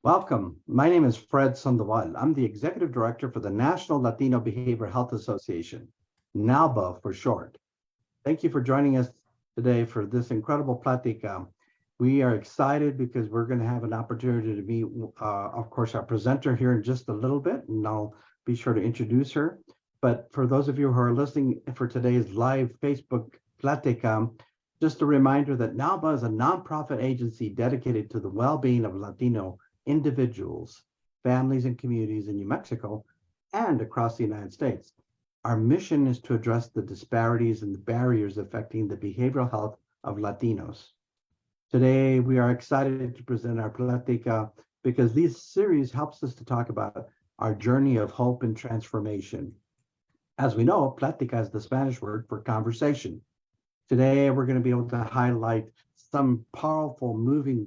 Welcome. My name is Fred Sandoval. I'm the Executive Director for the National Latino Behavioral Health Association, NALBA for short. Thank you for joining us today for this incredible Plática. We are excited because we're going to have an opportunity to meet, of course, our presenter here in just a little bit, and I'll be sure to introduce her. But for those of you who are listening for today's live Facebook Plática, just a reminder that NALBA is a nonprofit agency dedicated to the well-being of Latino individuals, families, and communities in New Mexico and across the United States. Our mission is to address the disparities and the barriers affecting the behavioral health of Latinos. Today, we are excited to present our Plática because this series helps us to talk about our journey of hope and transformation. As we know, Plática is the Spanish word for conversation. Today, we're going to be able to highlight some powerful, moving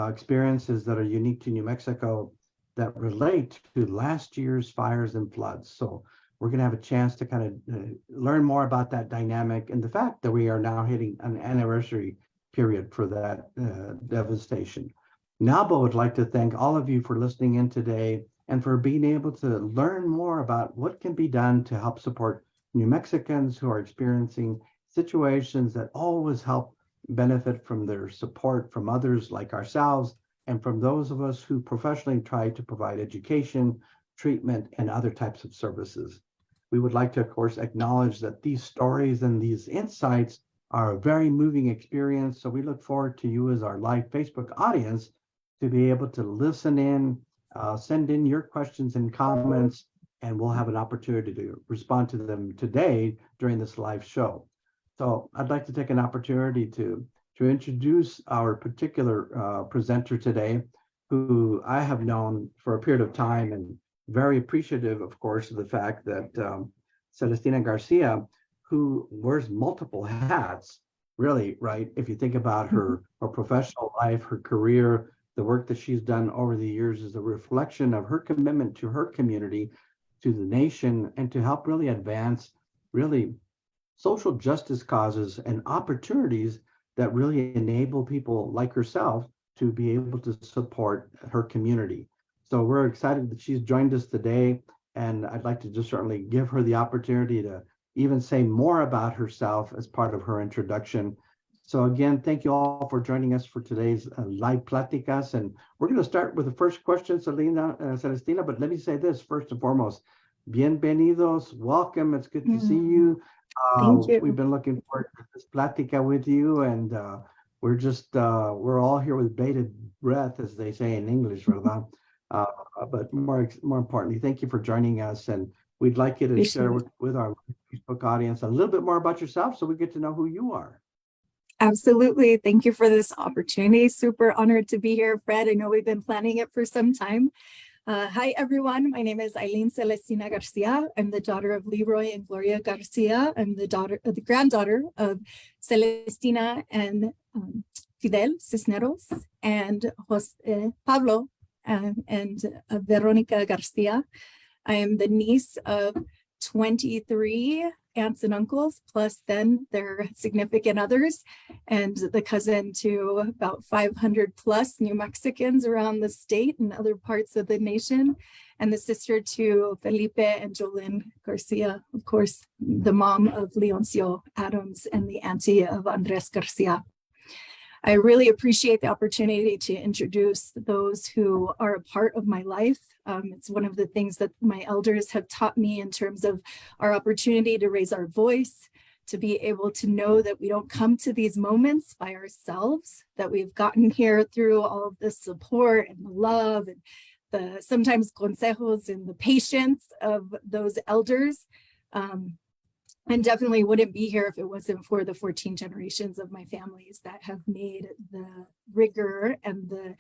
experiences that are unique to New Mexico that relate to last year's fires and floods. So we're going to have a chance to kind of learn more about that dynamic and the fact that we are now hitting an anniversary period for that devastation. NALBA would like to thank all of you for listening in today and for being able to learn more about what can be done to help support New Mexicans who are experiencing situations that always help benefit from their support from others like ourselves and from those of us who professionally try to provide education, treatment, and other types of services. We would like to, of course, acknowledge that these stories and these insights are a very moving experience. So we look forward to you as our live Facebook audience to be able to listen in, send in your questions and comments, and we'll have an opportunity to respond to them today during this live show. So I'd like to take an opportunity to introduce our particular presenter today, who I have known for a period of time and very appreciative, of course, of the fact that Celestina Garcia, who wears multiple hats, really, right? If you think about her professional life, her career, the work that she's done over the years is a reflection of her commitment to her community, to the nation, and to help really advance really social justice causes and opportunities that really enable people like herself to be able to support her community. So we're excited that she's joined us today, and I'd like to just certainly give her the opportunity to even say more about herself as part of her introduction. So again, thank you all for joining us for today's live Pláticas, and we're going to start with the first question, Celestina, but let me say this first and foremost. Bienvenidos, welcome, it's good to see you. Thank you. We've been looking forward to this Plática with you, and we're all here with bated breath, as they say in English, ¿verdad? But more importantly, thank you for joining us, and we'd like you to share with our Facebook audience a little bit more about yourself so we get to know who you are. Absolutely. Thank you for this opportunity. Super honored to be here, Fred. I know we've been planning it for some time. Hi, everyone. My name is Celestina Garcia. I'm the daughter of Leroy and Gloria Garcia. I'm the granddaughter of Celestina and Fidel Cisneros and Pablo and Veronica Garcia. I am the niece of 23 aunts and uncles, plus then their significant others, and the cousin to about 500 plus New Mexicans around the state and other parts of the nation, and the sister to Felipe and Jolene Garcia, of course, the mom of Leoncio Adams and the auntie of Andres Garcia. I really appreciate the opportunity to introduce those who are a part of my life. It's one of the things that my elders have taught me in terms of our opportunity to raise our voice, to be able to know that we don't come to these moments by ourselves, that we've gotten here through all of the support and the love and the sometimes consejos and the patience of those elders. And definitely wouldn't be here if it wasn't for the 14 generations of my families that have made the rigor and the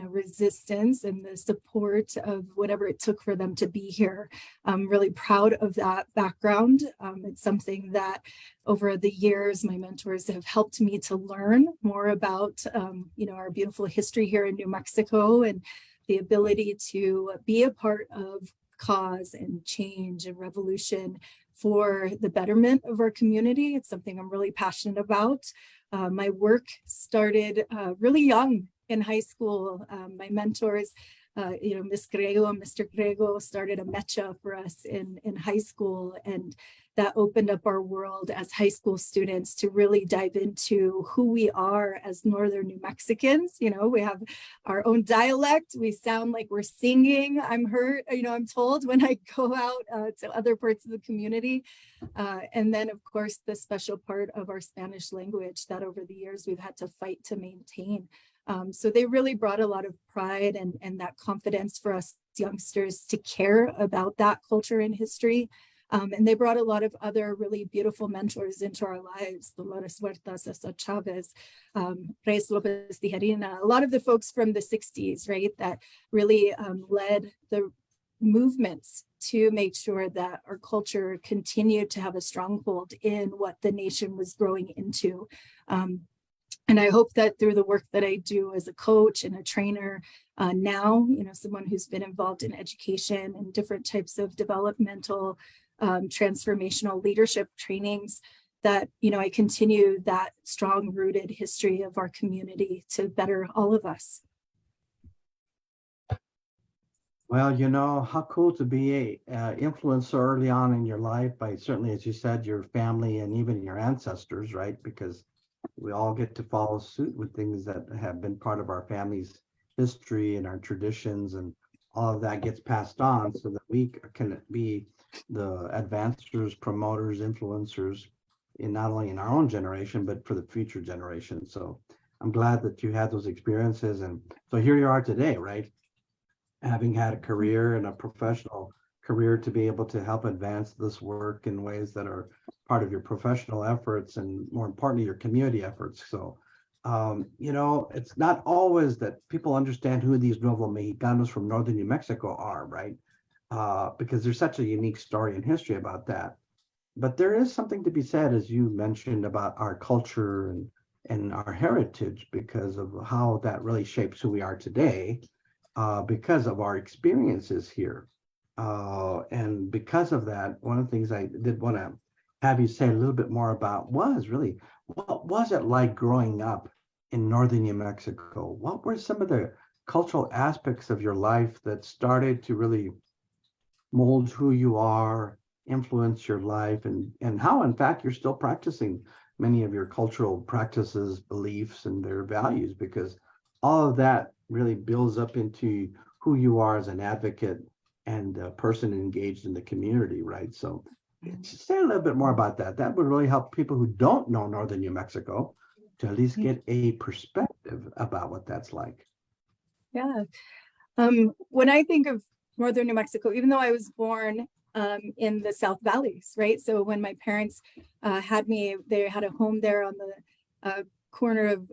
resistance and the support of whatever it took for them to be here. I'm really proud of that background. It's something that over the years, my mentors have helped me to learn more about, our beautiful history here in New Mexico and the ability to be a part of cause and change and revolution for the betterment of our community. It's something I'm really passionate about. My work started really young in high school, my mentors, Miss Grego and Mr. Grego started a mecha for us in high school, and that opened up our world as high school students to really dive into who we are as Northern New Mexicans. We have our own dialect. We sound like we're singing. I'm told when I go out to other parts of the community. And then, of course, the special part of our Spanish language that over the years we've had to fight to maintain. So they really brought a lot of pride and that confidence for us youngsters to care about that culture and history. And they brought a lot of other really beautiful mentors into our lives, Dolores Huertas, Cesar Chavez, Reyes Lopez Tijerina, a lot of the folks from the 60s, right, that really led the movements to make sure that our culture continued to have a stronghold in what the nation was growing into. And I hope that through the work that I do as a coach and a trainer now, someone who's been involved in education and different types of developmental transformational leadership trainings, that, I continue that strong rooted history of our community to better all of us. Well, how cool to be a influencer early on in your life by certainly, as you said, your family and even your ancestors, right? Because we all get to follow suit with things that have been part of our family's history and our traditions, and all of that gets passed on so that we can be the advancers, promoters, influencers in not only in our own generation, but for the future generation. So I'm glad that you had those experiences. And so here you are today, right? Having had a career and a professional career to be able to help advance this work in ways that are part of your professional efforts and more importantly, your community efforts. So, it's not always that people understand who these Nuevo Mexicanos from Northern New Mexico are, right? Because there's such a unique story and history about that. But there is something to be said, as you mentioned, about our culture and our heritage, because of how that really shapes who we are today, because of our experiences here. And because of that, one of the things I did want to have you say a little bit more about was really, what was it like growing up in Northern New Mexico? What were some of the cultural aspects of your life that started to really mold who you are, influence your life, and how, in fact, you're still practicing many of your cultural practices, beliefs, and their values, because all of that really builds up into who you are as an advocate and a person engaged in the community, right? So just say a little bit more about that. That would really help people who don't know Northern New Mexico to at least get a perspective about what that's like. Yeah. When I think of Northern New Mexico, even though I was born in the South Valleys, right? So when my parents had me, they had a home there on the corner of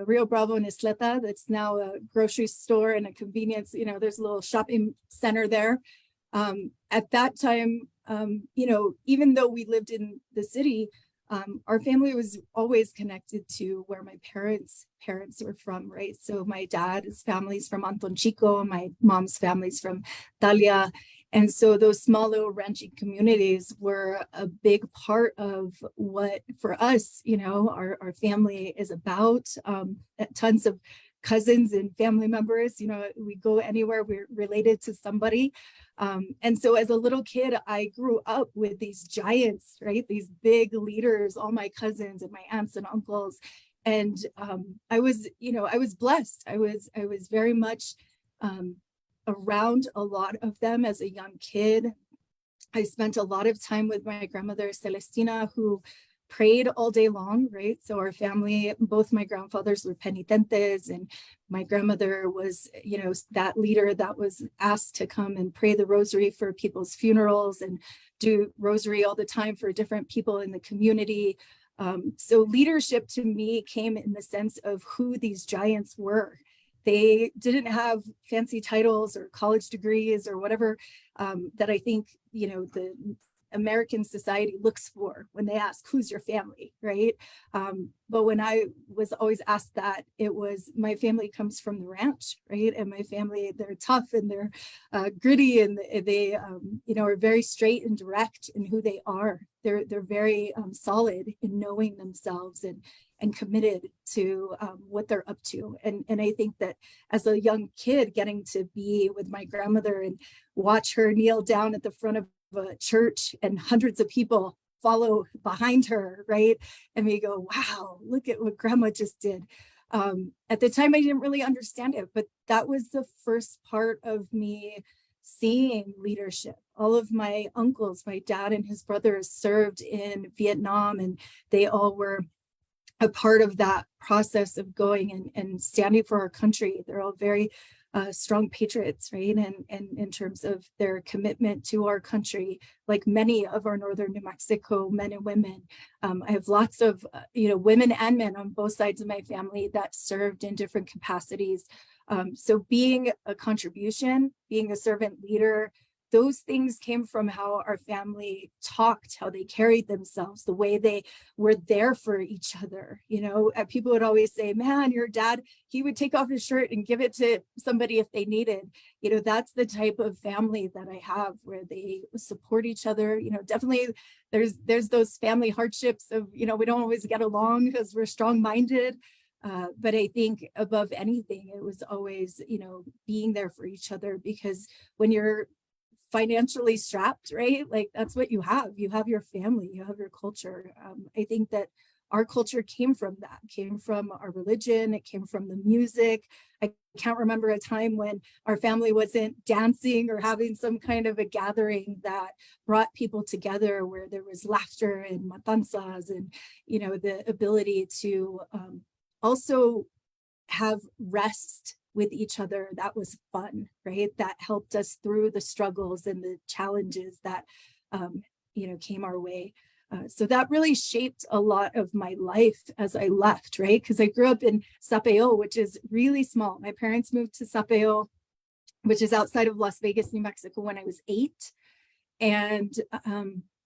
Rio Bravo and Isleta. That's now a grocery store and a convenience. There's a little shopping center there. At that time, even though we lived in the city, our family was always connected to where my parents were from, right? So my dad's family's from Anton Chico, my mom's family's from Talia. And so those small little ranching communities were a big part of what, for us, our family is about. Tons of cousins and family members, we go anywhere, we're related to somebody. And so as a little kid, I grew up with these giants, right? These big leaders, all my cousins and my aunts and uncles. And I was blessed. I was very much around a lot of them as a young kid. I spent a lot of time with my grandmother, Celestina, who prayed all day long, right? So our family, both my grandfathers were penitentes, and my grandmother was, that leader that was asked to come and pray the rosary for people's funerals and do rosary all the time for different people in the community. So leadership to me came in the sense of who these giants were. They didn't have fancy titles or college degrees or whatever that I think, the American society looks for when they ask, who's your family, right? But when I was always asked that, it was, my family comes from the ranch, right? And my family, they're tough and they're gritty, and they, are very straight and direct in who they are. They're very solid in knowing themselves and committed to what they're up to. And I think that as a young kid, getting to be with my grandmother and watch her kneel down at the front of a church and hundreds of people follow behind her, right? And we go, wow, look at what grandma just did. At the time, I didn't really understand it, but that was the first part of me seeing leadership. All of my uncles, my dad and his brothers served in Vietnam, and they all were a part of that process of going and standing for our country. They're all very strong patriots, right? And in terms of their commitment to our country, like many of our northern New Mexico men and women. I have lots of women and men on both sides of my family that served in different capacities. So being a contribution, being a servant leader, those things came from how our family talked, how they carried themselves, the way they were there for each other. People would always say, man, your dad, he would take off his shirt and give it to somebody if they needed. That's the type of family that I have, where they support each other. Definitely there's those family hardships of, we don't always get along because we're strong-minded. But I think above anything, it was always, being there for each other, because when you're financially strapped, right? Like that's what you have. You have your family, you have your culture. I think that our culture came from that, came from our religion, it came from the music. I can't remember a time when our family wasn't dancing or having some kind of a gathering that brought people together, where there was laughter and matanzas and, the ability to also have rest with each other. That was fun, right? That helped us through the struggles and the challenges that, came our way. So that really shaped a lot of my life as I left, right? Because I grew up in Sapeo, which is really small. My parents moved to Sapeo, which is outside of Las Vegas, New Mexico, when I was 8. And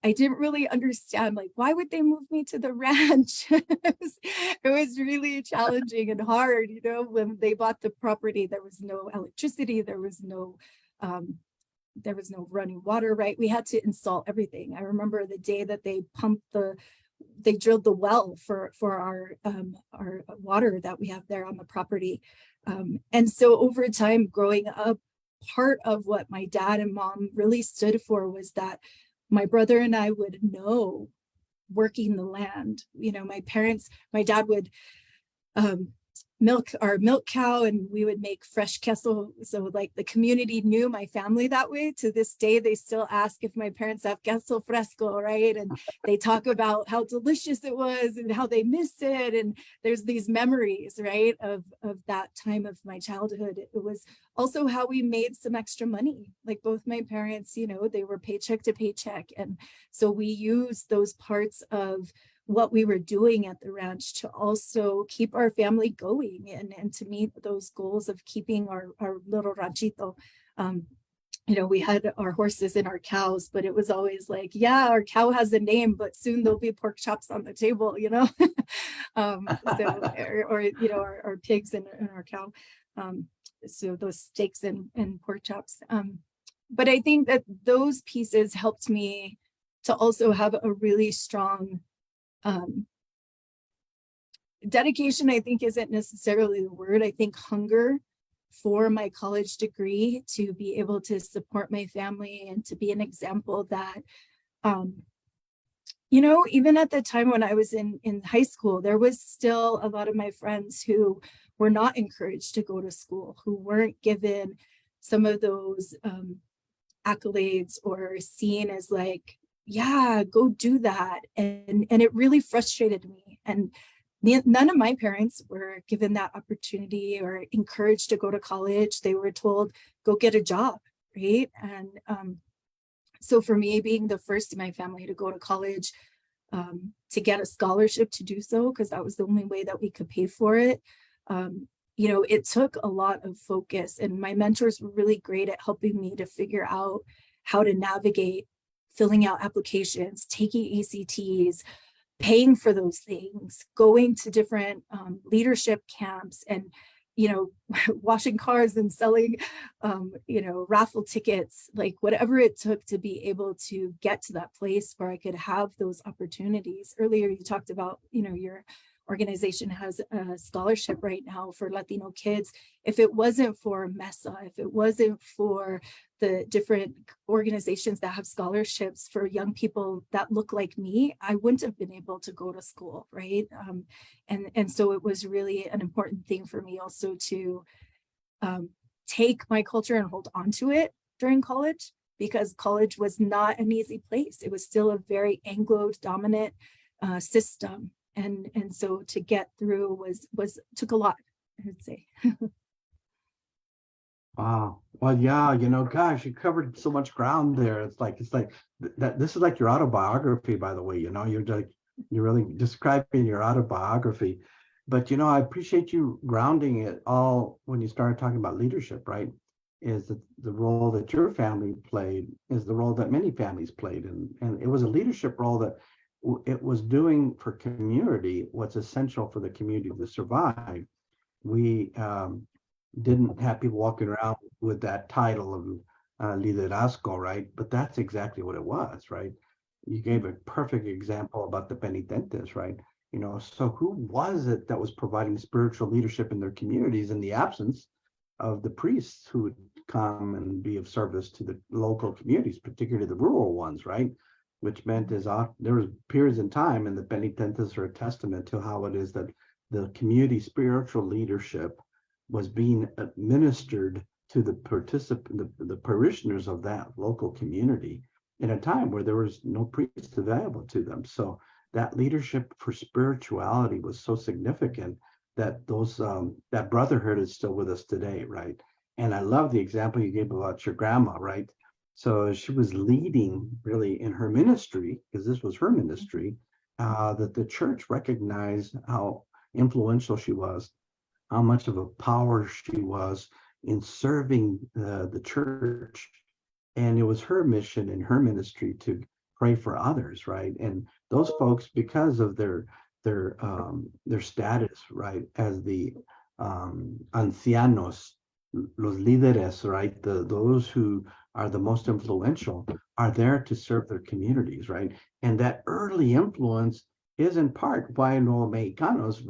I didn't really understand, like, why would they move me to the ranch? It was really challenging and hard. When they bought the property, there was no electricity, there was no running water, right? We had to install everything. I remember the day that they drilled the well for our water that we have there on the property. And so over time growing up, part of what my dad and mom really stood for was that my brother and I would know working the land. My dad would milk our milk cow, and we would make fresh queso. So like the community knew my family that way. To this day, they still ask if my parents have queso fresco, right? And they talk about how delicious it was and how they miss it. And there's these memories, right, of that time of my childhood. It was also how we made some extra money. Like both my parents, they were paycheck to paycheck. And so we used those parts of what we were doing at the ranch to also keep our family going and to meet those goals of keeping our little ranchito. We had our horses and our cows, but it was always like, yeah, our cow has a name, but soon there'll be pork chops on the table, our pigs and our cow. So those steaks and pork chops. But I think that those pieces helped me to also have a really strong dedication. I think isn't necessarily the word. I think hunger for my college degree, to be able to support my family and to be an example that, even at the time when I was in high school, there was still a lot of my friends who were not encouraged to go to school, who weren't given some of those accolades or seen as like, yeah, go do that. And it really frustrated me. And none of my parents were given that opportunity or encouraged to go to college. They were told, go get a job, right? And so for me, being the first in my family to go to college, to get a scholarship to do so, because that was the only way that we could pay for it, it took a lot of focus. And my mentors were really great at helping me to figure out how to navigate filling out applications, taking ACTs, paying for those things, going to different leadership camps, and washing cars and selling raffle tickets, like whatever it took to be able to get to that place where I could have those opportunities. Earlier you talked about your organization has a scholarship right now for Latino kids. If it wasn't for MESA, if it wasn't for the different organizations that have scholarships for young people that look like me, I wouldn't have been able to go to school, right? And so it was really an important thing for me also to take my culture and hold on to it during college, because college was not an easy place. It was still a very Anglo dominant system. And so to get through took a lot, I would say. Wow. Well, yeah, gosh, you covered so much ground there. It's like that. This is like your autobiography, by the way. You're really describing your autobiography. But I appreciate you grounding it all when you started talking about leadership, right? Is that the role that your family played is the role that many families played, and it was a leadership role that it was doing for community what's essential for the community to survive. We didn't have people walking around with that title of liderazgo, right? But that's exactly what it was, right? You gave a perfect example about the penitentes, right? So who was it that was providing spiritual leadership in their communities in the absence of the priests who would come and be of service to the local communities, particularly the rural ones, right? Which meant there was periods in time, and the penitentes are a testament to how it is that the community spiritual leadership was being administered to the parishioners of that local community in a time where there was no priest available to them. So that leadership for spirituality was so significant that that brotherhood is still with us today, right? And I love the example you gave about your grandma, right? So she was leading really in her ministry, because this was her ministry, that the church recognized how influential she was, how much of a power she was in serving the church. And it was her mission and her ministry to pray for others, right? And those folks, because of their status, right, as the ancianos, los líderes, right, those who are the most influential, are there to serve their communities, right? And that early influence is in part why los Mexicanos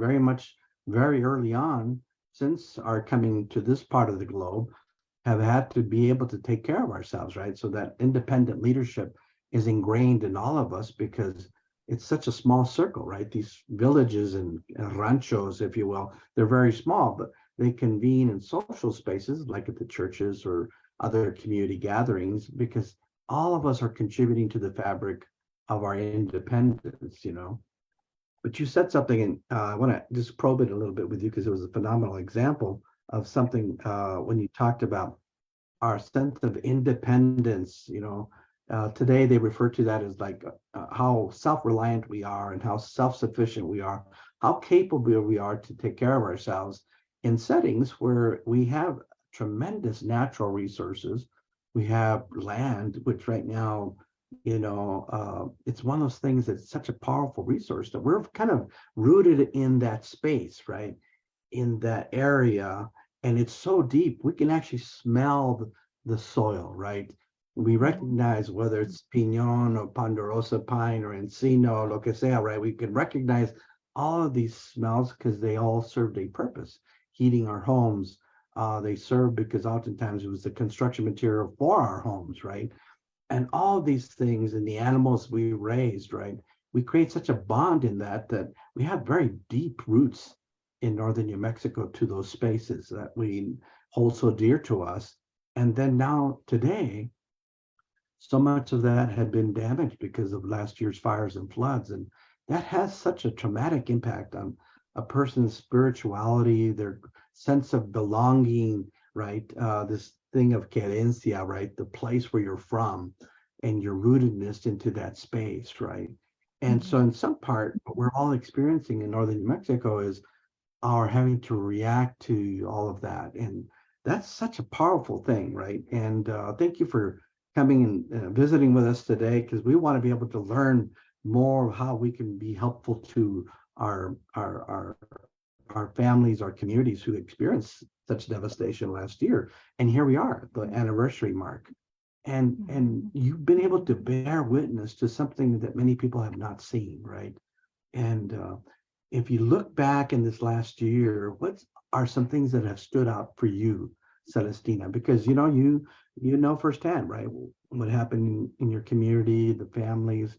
very early on, since our coming to this part of the globe, have had to be able to take care of ourselves, right? So that independent leadership is ingrained in all of us, because it's such a small circle, right? These villages and ranchos, if you will, they're very small, but they convene in social spaces like at the churches or other community gatherings, because all of us are contributing to the fabric of our independence, But you said something, and I want to just probe it a little bit with you, because it was a phenomenal example of something when you talked about our sense of independence. Today they refer to that as like how self-reliant we are and how self-sufficient we are, how capable we are to take care of ourselves in settings where we have tremendous natural resources. We have land, which right now, it's one of those things that's such a powerful resource that we're kind of rooted in that space, right? In that area. And it's so deep, we can actually smell the soil, right? We recognize whether it's pinon or ponderosa pine or encino, lo que sea, right? We can recognize all of these smells because they all served a purpose. Heating our homes, they serve because oftentimes it was the construction material for our homes, right? And all these things, and the animals we raised, right? We create such a bond in that we have very deep roots in northern New Mexico to those spaces that we hold so dear to us. And then now today, so much of that had been damaged because of last year's fires and floods. And that has such a traumatic impact on a person's spirituality, their sense of belonging, right? This thing of querencia, right? The place where you're from and your rootedness into that space, right? And so in some part, what we're all experiencing in northern New Mexico is our having to react to all of that. And that's such a powerful thing, right? And thank you for coming and visiting with us today, because we want to be able to learn more of how we can be helpful to our families, our communities who experienced such devastation last year. And here we are, the anniversary mark. And you've been able to bear witness to something that many people have not seen, right? And if you look back in this last year, what are some things that have stood out for you, Celestina? Because you know firsthand, right? What happened in your community, the families,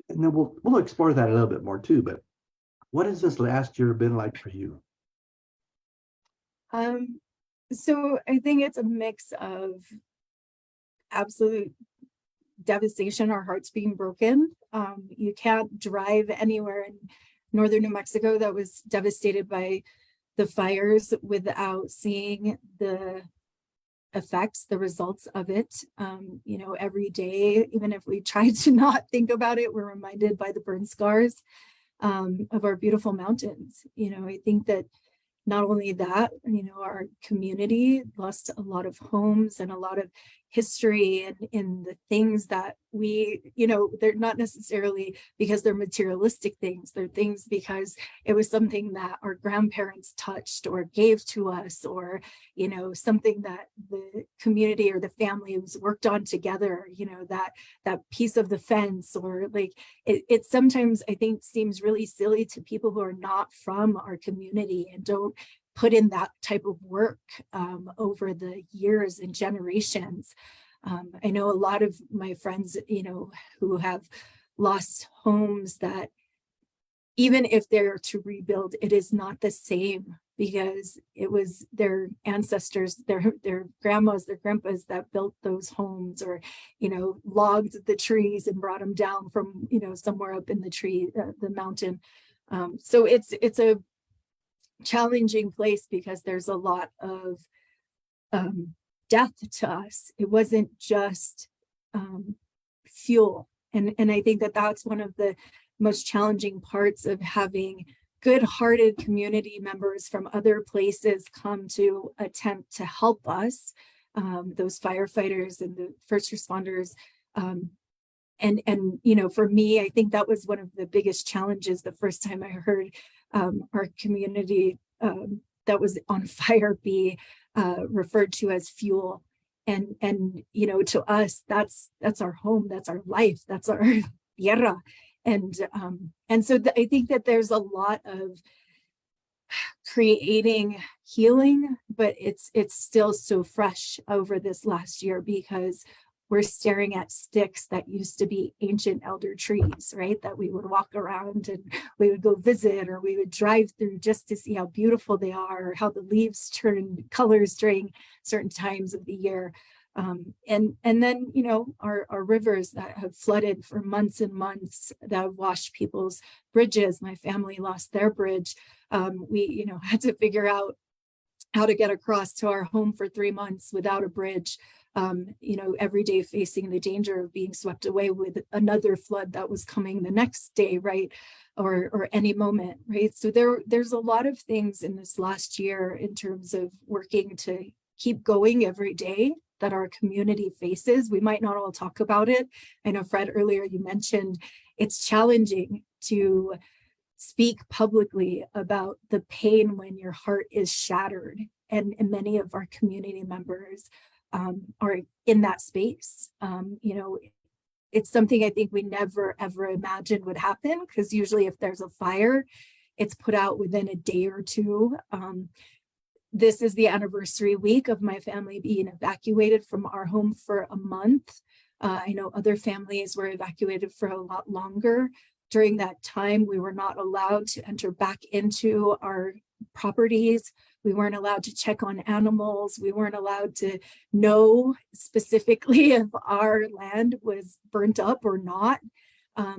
and then we'll explore that a little bit more too. But what has this last year been like for you? Um, so I think it's a mix of absolute devastation, our hearts being broken. You can't drive anywhere in northern New Mexico that was devastated by the fires without seeing the effects, the results of it. Every day, even if we try to not think about it, we're reminded by the burn scars of our beautiful mountains. I think that not only that, our community lost a lot of homes and a lot of history and in the things that they're not necessarily because they're materialistic things. They're things because it was something that our grandparents touched or gave to us, or, something that the community or the family was worked on together, that piece of the fence, or like it sometimes I think seems really silly to people who are not from our community and don't put in that type of work over the years and generations. I know a lot of my friends, who have lost homes that even if they're to rebuild, it is not the same because it was their ancestors, their grandmas, their grandpas that built those homes, or, logged the trees and brought them down from, somewhere up in the mountain. So it's a challenging place because there's a lot of death to us. It wasn't just fuel. And I think that that's one of the most challenging parts of having good-hearted community members from other places come to attempt to help us, those firefighters and the first responders. For me, I think that was one of the biggest challenges the first time I heard our community that was on fire be referred to as fuel. And to us, that's our home, that's our life, that's our tierra. And so I think that there's a lot of creating healing, but it's still so fresh over this last year because we're staring at sticks that used to be ancient elder trees, right? That we would walk around and we would go visit, or we would drive through just to see how beautiful they are, or how the leaves turn colors during certain times of the year. And then, our rivers that have flooded for months and months, that have washed people's bridges. My family lost their bridge. We, had to figure out how to get across to our home for 3 months without a bridge. Every day facing the danger of being swept away with another flood that was coming the next day, right? Or any moment, right? So there's a lot of things in this last year in terms of working to keep going every day that our community faces. We might not all talk about it. I know, Fred, earlier you mentioned it's challenging to speak publicly about the pain when your heart is shattered. And many of our community members are in that space. It's something I think we never, ever imagined would happen, because usually if there's a fire, it's put out within a day or two. This is the anniversary week of my family being evacuated from our home for a month. I know other families were evacuated for a lot longer. During that time, we were not allowed to enter back into our properties. We weren't allowed to check on animals. We weren't allowed to know specifically if our land was burnt up or not.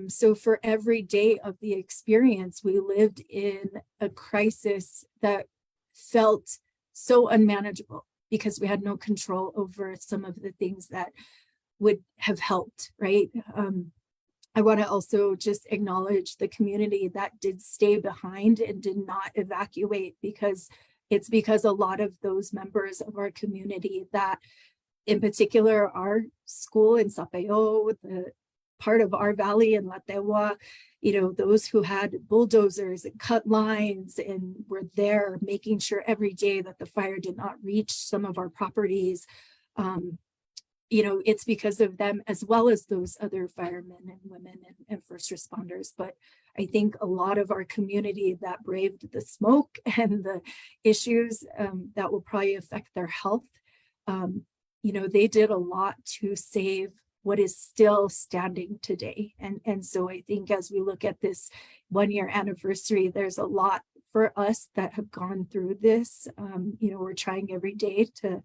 So for every day of the experience, we lived in a crisis that felt so unmanageable because we had no control over some of the things that would have helped, right? I want to also just acknowledge the community that did stay behind and did not evacuate, because a lot of those members of our community that, in particular, our school in Sapeo, the part of our valley in La Tegua, those who had bulldozers and cut lines and were there making sure every day that the fire did not reach some of our properties. It's because of them, as well as those other firemen and women and first responders. But I think a lot of our community that braved the smoke and the issues that will probably affect their health, they did a lot to save what is still standing today. And so I think as we look at this 1-year anniversary, there's a lot for us that have gone through this. We're trying every day to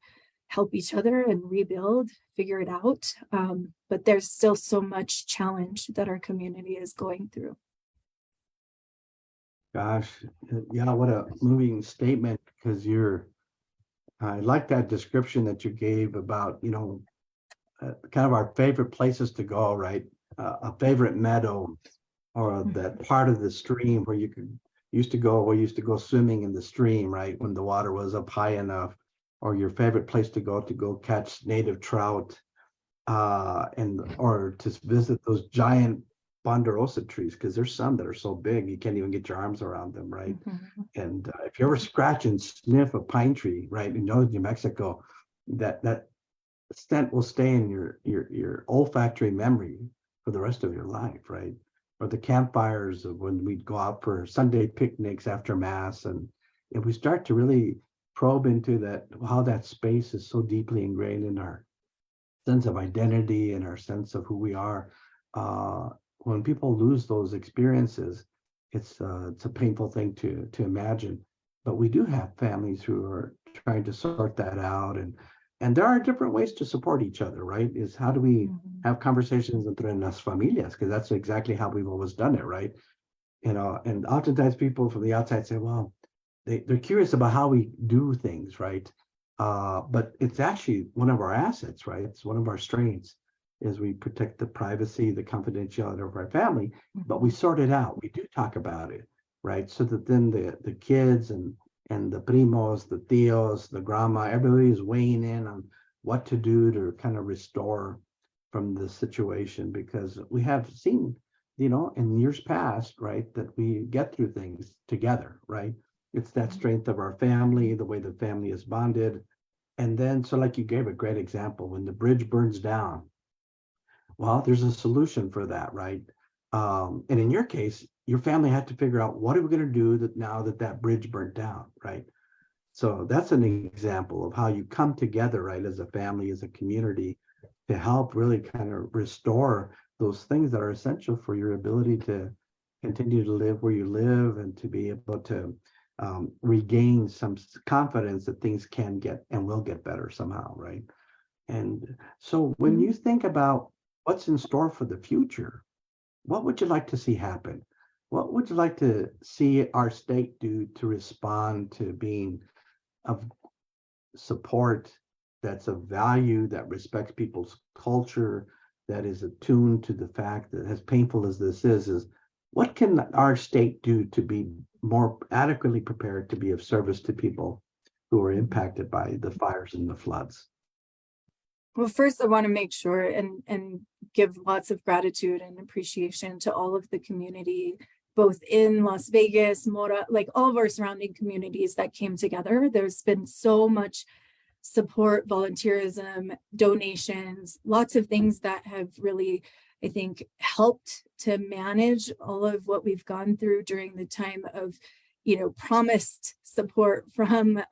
help each other and rebuild, figure it out. But there's still so much challenge that our community is going through. Gosh, yeah, what a moving statement, because I like that description that you gave about, kind of our favorite places to go, right? A favorite meadow, or that part of the stream where we used to go swimming in the stream, right? When the water was up high enough, or your favorite place to go catch native trout, or to visit those giant ponderosa trees, because there's some that are so big you can't even get your arms around them, right? And if you ever scratch and sniff a pine tree, right, in New Mexico, that scent will stay in your olfactory memory for the rest of your life, right? Or the campfires of when we'd go out for Sunday picnics after mass, and if we start to really probe into that, how that space is so deeply ingrained in our sense of identity and our sense of who we are. When people lose those experiences, it's a painful thing to imagine. But we do have families who are trying to sort that out, and there are different ways to support each other, right? Is how do we have conversations entre las familias? Because that's exactly how we've always done it, right? And oftentimes people from the outside say, well, they're curious about how we do things, right? But it's actually one of our assets, right? It's one of our strengths, is we protect the privacy, the confidentiality of our family, but we sort it out. We do talk about it, right? So that then the kids and the primos, the tios, the grandma, everybody is weighing in on what to do to kind of restore from the situation, because we have seen, in years past, right, that we get through things together, right? It's that strength of our family, the way the family is bonded. And then, so like you gave a great example, when the bridge burns down, well, there's a solution for that, right? And in your case, your family had to figure out, what are we going to do now that bridge burnt down, right? So that's an example of how you come together, right, as a family, as a community, to help really kind of restore those things that are essential for your ability to continue to live where you live, and to be able to regain some confidence that things can get and will get better somehow, right? And so when you think about what's in store for the future, what would you like to see happen? What would you like to see our state do to respond to being of support, that's of value, that respects people's culture, that is attuned to the fact that, as painful as this is what can our state do to be more adequately prepared to be of service to people who are impacted by the fires and the floods? Well, first, I want to make sure and give lots of gratitude and appreciation to all of the community, both in Las Vegas, Mora, like all of our surrounding communities that came together. There's been so much support, volunteerism, donations, lots of things that have really, I think, helped to manage all of what we've gone through during the time of, promised support from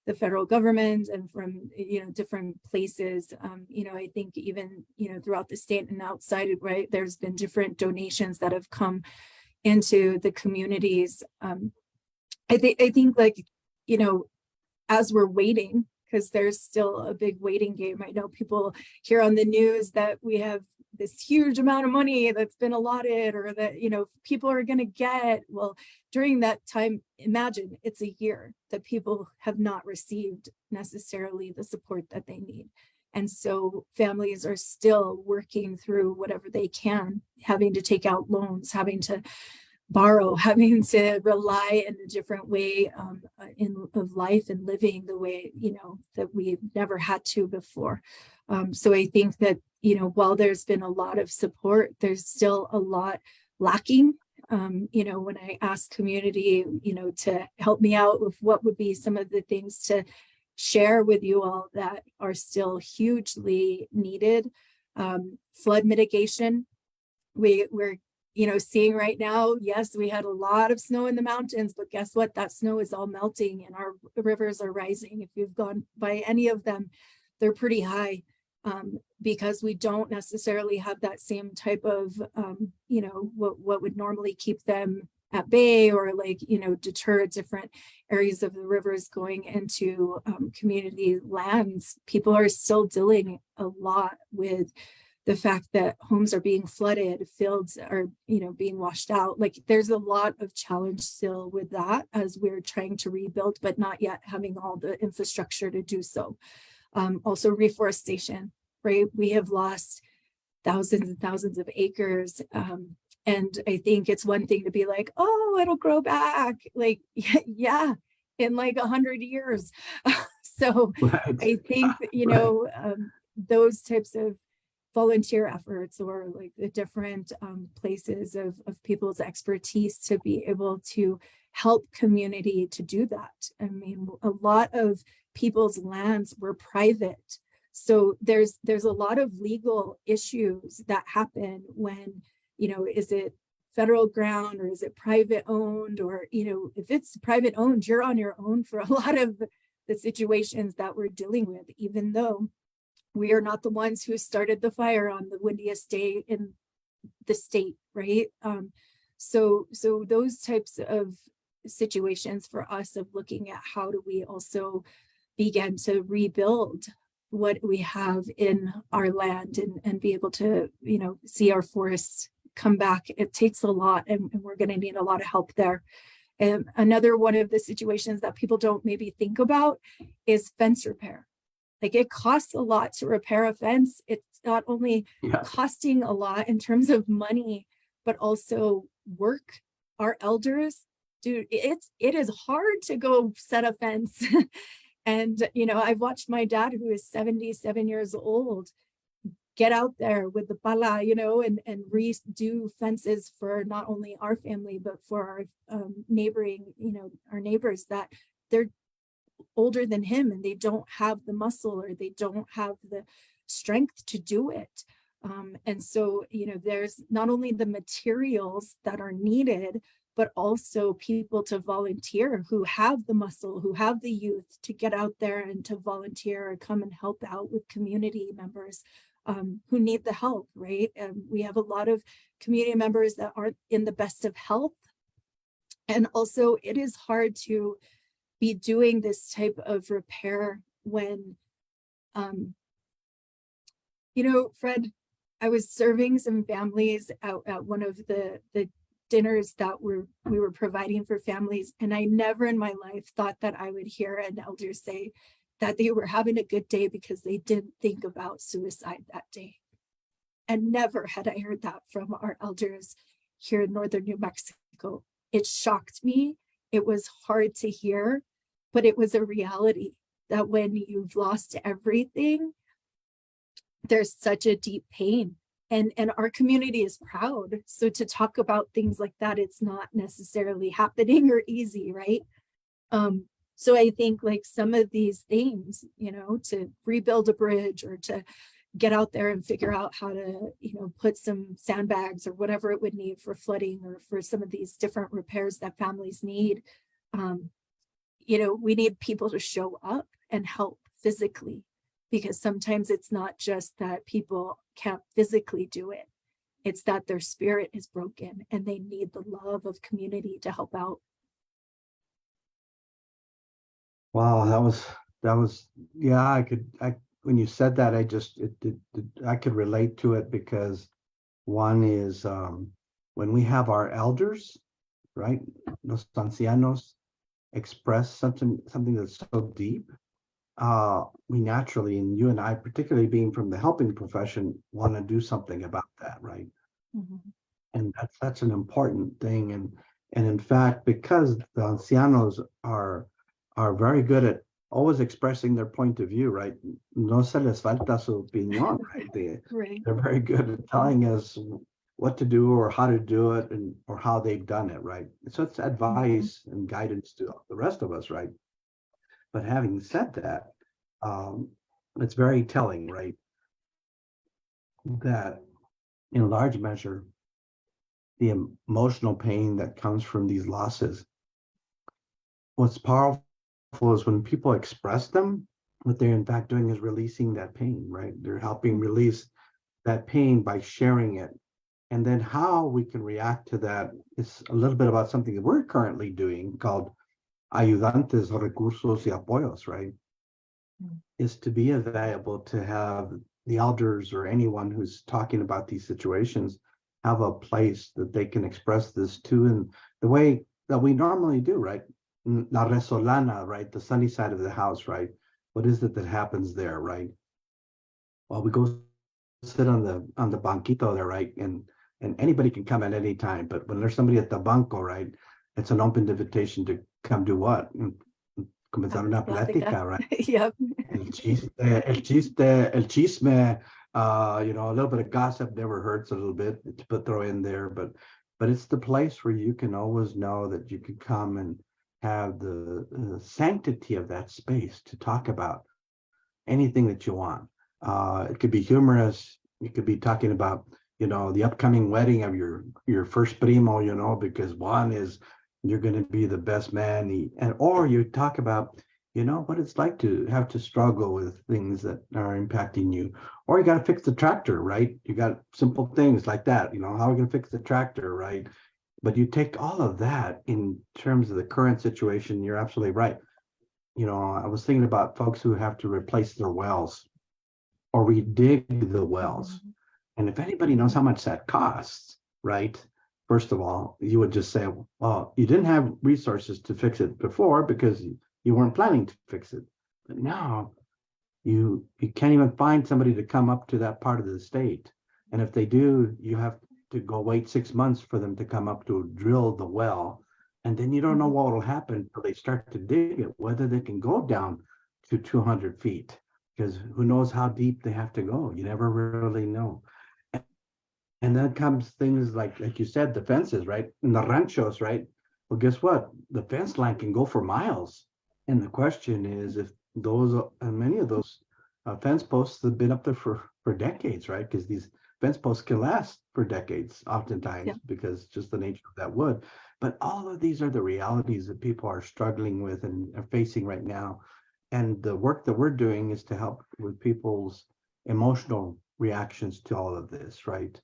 the federal government and from, different places. I think even, throughout the state and outside, right, there's been different donations that have come into the communities. I think like, as we're waiting, because there's still a big waiting game. I know people hear on the news that we have this huge amount of money that's been allotted, or that, people are going to get. Well, during that time, imagine it's a year that people have not received necessarily the support that they need. And so families are still working through whatever they can, having to take out loans, having to borrow, having to rely in a different way of life and living the way, that we've never had to before. So I think that, while there's been a lot of support, there's still a lot lacking. When I ask community, to help me out with what would be some of the things to share with you all that are still hugely needed. Flood mitigation. We're seeing right now, yes, we had a lot of snow in the mountains, but guess what? That snow is all melting and our rivers are rising. If you've gone by any of them, they're pretty high, because we don't necessarily have that same type of, what would normally keep them at bay or deter different areas of the rivers going into community lands. People are still dealing a lot with the fact that homes are being flooded, fields are, being washed out. Like there's a lot of challenge still with that as we're trying to rebuild, but not yet having all the infrastructure to do so. Also reforestation, right? We have lost thousands and thousands of acres. And I think it's one thing to be like, oh, it'll grow back. Like, yeah, in like 100 years. So Right. I think, those types of volunteer efforts or like the different places of people's expertise to be able to help community to do that. I mean, a lot of people's lands were private. So there's a lot of legal issues that happen when, is it federal ground or is it private owned? Or, if it's private owned, you're on your own for a lot of the situations that we're dealing with, even though we are not the ones who started the fire on the windiest day in the state, right? So those types of situations for us of looking at how do we also begin to rebuild what we have in our land and be able to, see our forests come back. It takes a lot, and we're going to need a lot of help there. And another one of the situations that people don't maybe think about is fence repair. Like it costs a lot to repair a fence. It's not only costing a lot in terms of money, but also work. Our elders, dude, it is hard to go set a fence. And, I've watched my dad, who is 77 years old, get out there with the pala, and redo fences for not only our family, but for our neighboring, our neighbors that they're older than him and they don't have the muscle or they don't have the strength to do it. And so, there's not only the materials that are needed, but also people to volunteer who have the muscle, who have the youth to get out there and to volunteer or come and help out with community members who need the help, right? And we have a lot of community members that aren't in the best of health. And also it is hard to be doing this type of repair when, Fred, I was serving some families out at one of the dinners that we were providing for families. And I never in my life thought that I would hear an elder say that they were having a good day because they didn't think about suicide that day. And never had I heard that from our elders here in northern New Mexico. It shocked me. It was hard to hear, but it was a reality that when you've lost everything, there's such a deep pain. And our community is proud. So to talk about things like that, it's not necessarily happening or easy, right? So I think like some of these things, to rebuild a bridge or to get out there and figure out how to, put some sandbags or whatever it would need for flooding or for some of these different repairs that families need. We need people to show up and help physically, because sometimes it's not just that people can't physically do it. It's that their spirit is broken and they need the love of community to help out. Wow, that was yeah, when you said that, I could relate to it, because one is when we have our elders, right, los ancianos, express something that's so deep, we naturally, and you and I particularly being from the helping profession, want to do something about that, right? Mm-hmm. And that's an important thing. And in fact, because the ancianos are very good at always expressing their point of view, right? No se les falta su opinión, right? Right. They're very good at telling us what to do or how to do it, or how they've done it, right? So it's advice and guidance to the rest of us, right? But having said that, it's very telling, right, that in large measure, the emotional pain that comes from these losses. What's powerful is when people express them, what they're in fact doing is releasing that pain, right? They're helping release that pain by sharing it. And then how we can react to that is a little bit about something that we're currently doing called Ayudantes, Recursos y Apoyos, right? Is to be available to have the elders or anyone who's talking about these situations have a place that they can express this to in the way that we normally do, right? La Resolana, right? The sunny side of the house, right? What is it that happens there, right? Well, we go sit on the banquito there, right? And anybody can come at any time, but when there's somebody at the banco, right? It's an open invitation to come do what? Comenzar una Plática. plática, right? Yep. El chisme, you know, a little bit of gossip never hurts a little bit to throw in there, but it's the place where you can always know that you can come and have the sanctity of that space to talk about anything that you want. It could be humorous. You could be talking about, you know, the upcoming wedding of your first primo, you know, because one is you're going to be the best man, and or you talk about, you know, what it's like to have to struggle with things that are impacting you, or you got to fix the tractor, right? You got simple things like that, you know, how are we going to fix the tractor, right? But you take all of that in terms of the current situation. You're absolutely right. You know, I was thinking about folks who have to replace their wells or redig the wells. And if anybody knows how much that costs, right? First of all, you would just say, well, you didn't have resources to fix it before because you weren't planning to fix it. But now you can't even find somebody to come up to that part of the state. And if they do, you have to go wait 6 months for them to come up to drill the well. And then you don't know what will happen until they start to dig it, whether they can go down to 200 feet, because who knows how deep they have to go. You never really know. And then comes things like you said, the fences, right? In the ranchos, right? Well, guess what? The fence line can go for miles. And the question is if those, and many of those fence posts have been up there for decades, right? Because these fence posts can last for decades, oftentimes, because just the nature of that wood. But all of these are the realities that people are struggling with and are facing right now. And the work that we're doing is to help with people's emotional reactions to all of this, right?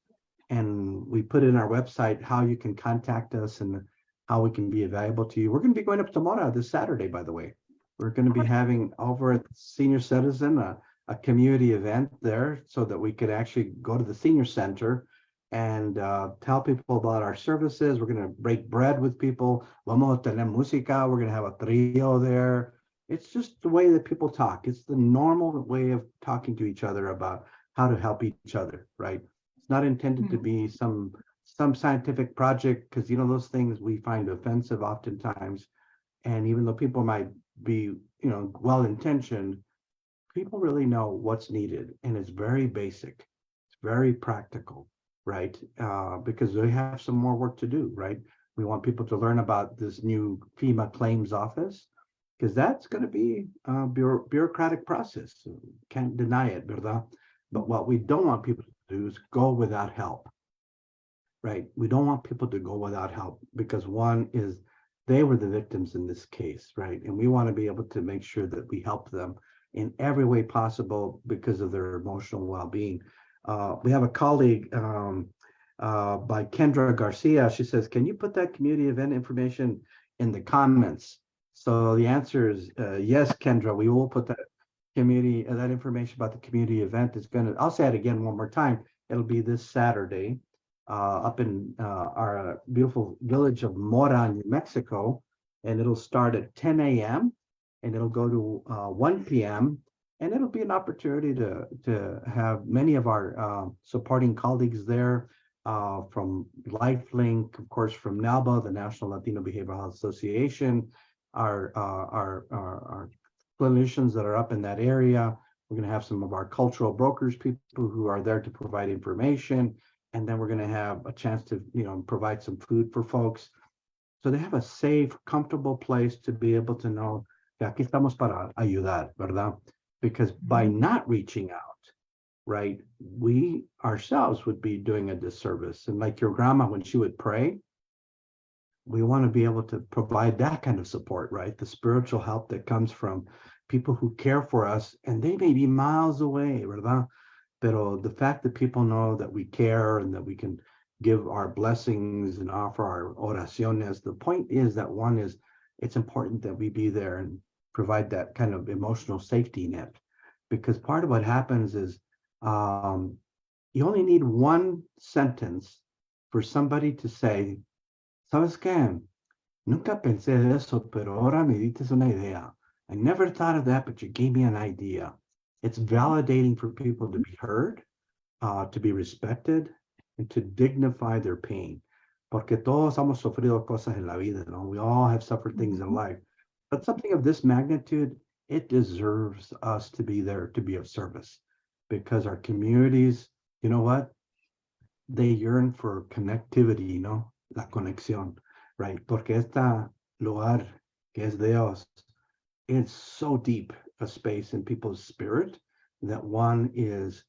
And we put in our website how you can contact us and how we can be available to you. We're going to be going up to Mora this Saturday, by the way. We're going to be having over at Senior Citizen a community event there so that we could actually go to the senior center and tell people about our services. We're going to break bread with people. Vamos a tener música. We're going to have a trio there. It's just the way that people talk. It's the normal way of talking to each other about how to help each other, right? It's not intended to be some scientific project, because you know those things we find offensive oftentimes. And even though people might be, you know, well intentioned, people really know what's needed, and it's very basic. It's very practical, right? Because they have some more work to do, right? We want people to learn about this new FEMA claims office, because that's going to be a bureaucratic process. Can't deny it, ¿verdad? But what we don't want people to do is go without help, right? We don't want people to go without help, because one is they were the victims in this case, right? And we want to be able to make sure that we help them in every way possible because of their emotional well-being. We have a colleague by Kendra Garcia. She says, can you put that community event information in the comments? So the answer is yes, Kendra, we will put that community, that information about the community event. Is going to, I'll say it again one more time. It'll be this Saturday up in our beautiful village of Mora, New Mexico, and it'll start at 10 a.m. and it'll go to 1 p.m. and it'll be an opportunity to have many of our supporting colleagues there from LifeLink, of course, from NALBA, the National Latino Behavioral Health Association, our clinicians that are up in that area. We're going to have some of our cultural brokers, people who are there to provide information. And then we're going to have a chance to, you know, provide some food for folks. So they have a safe, comfortable place to be able to know que aquí estamos para ayudar, ¿verdad? Because by not reaching out, right, we ourselves would be doing a disservice. And like your grandma, when she would pray, we want to be able to provide that kind of support, right? The spiritual help that comes from people who care for us, and they may be miles away, ¿verdad? Pero the fact that people know that we care and that we can give our blessings and offer our oraciones, the point is that one is, it's important that we be there and provide that kind of emotional safety net. Because part of what happens is you only need one sentence for somebody to say, ¿sabes qué? Nunca pensé de eso, pero ahora me diste una idea. I never thought of that, but you gave me an idea. It's validating for people to be heard, to be respected, and to dignify their pain. Porque todos hemos sufrido cosas en la vida, ¿no? We all have suffered things in life. But something of this magnitude, it deserves us to be there to be of service. Because our communities, you know what? They yearn for connectivity, ¿no? La conexión, right? Porque este lugar que es Dios, it's so deep a space in people's spirit that one is,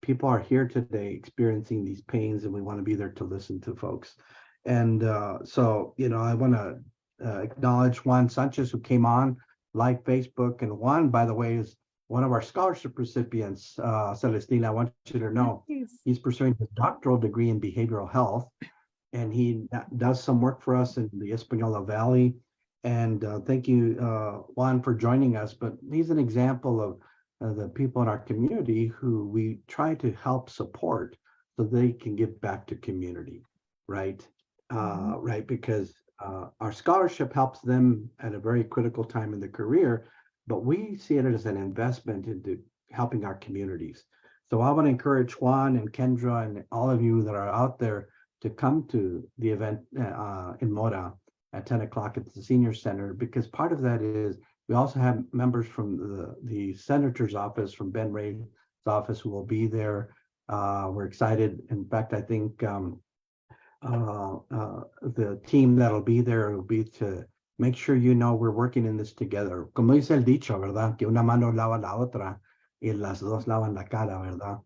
people are here today experiencing these pains, and we want to be there to listen to folks. And so, I want to acknowledge Juan Sanchez, who came on live Facebook. And Juan, by the way, is one of our scholarship recipients. Celestina, I want you to know, he's pursuing his doctoral degree in behavioral health, and he does some work for us in the Española Valley. And thank you, Juan, for joining us. But he's an example of the people in our community who we try to help support so they can give back to community, right? Right, because our scholarship helps them at a very critical time in their career, but we see it as an investment into helping our communities. So I want to encourage Juan and Kendra and all of you that are out there to come to the event in Mora at 10 o'clock at the Senior Center, because part of that is we also have members from the Senator's office, from Ben Ray's office, who will be there. We're excited. In fact, I think the team that'll be there will be to make sure we're working in this together. Como dice el dicho, ¿verdad? Que una mano lava la otra y las dos lavan la cara, ¿verdad?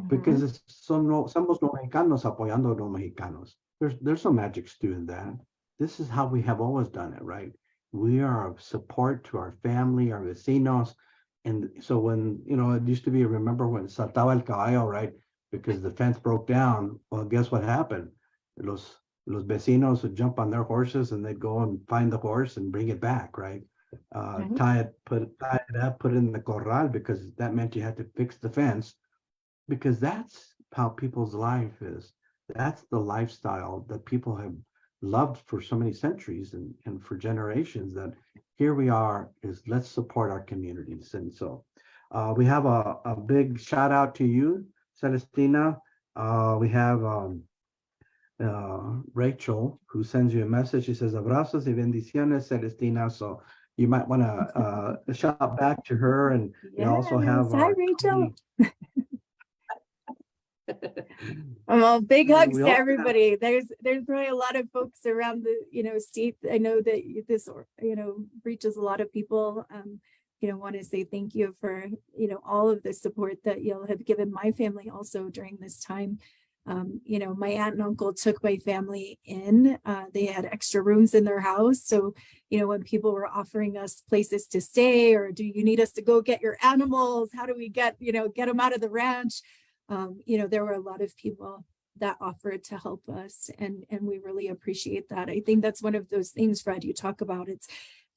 Because somos los mexicanos apoyando a los mexicanos. There's no magic stew in that. This is how we have always done it, right? We are of support to our family, our vecinos. And so when, it used to be, remember when saltaba el caballo, right? Because the fence broke down. Well, guess what happened? Los vecinos would jump on their horses and they'd go and find the horse and bring it back, right? Tie it up, put it in the corral, because that meant you had to fix the fence, because that's how people's life is. That's the lifestyle that people have loved for so many centuries and for generations, that here we are, is let's support our communities. And so we have a big shout out to you, Celestina. We have Rachel, who sends you a message. She says, abrazos y bendiciones, Celestina. So you might want to shout back to her. And we also have hi, Rachel. Well, big hugs to everybody. There's probably a lot of folks around the state. I know that this reaches a lot of people. Want to say thank you for all of the support that you'll have given my family also during this time. My aunt and uncle took my family in. They had extra rooms in their house. So, when people were offering us places to stay, or do you need us to go get your animals? How do we get them out of the ranch? There were a lot of people that offered to help us, and we really appreciate that. I think that's one of those things, Fred, you talk about. It's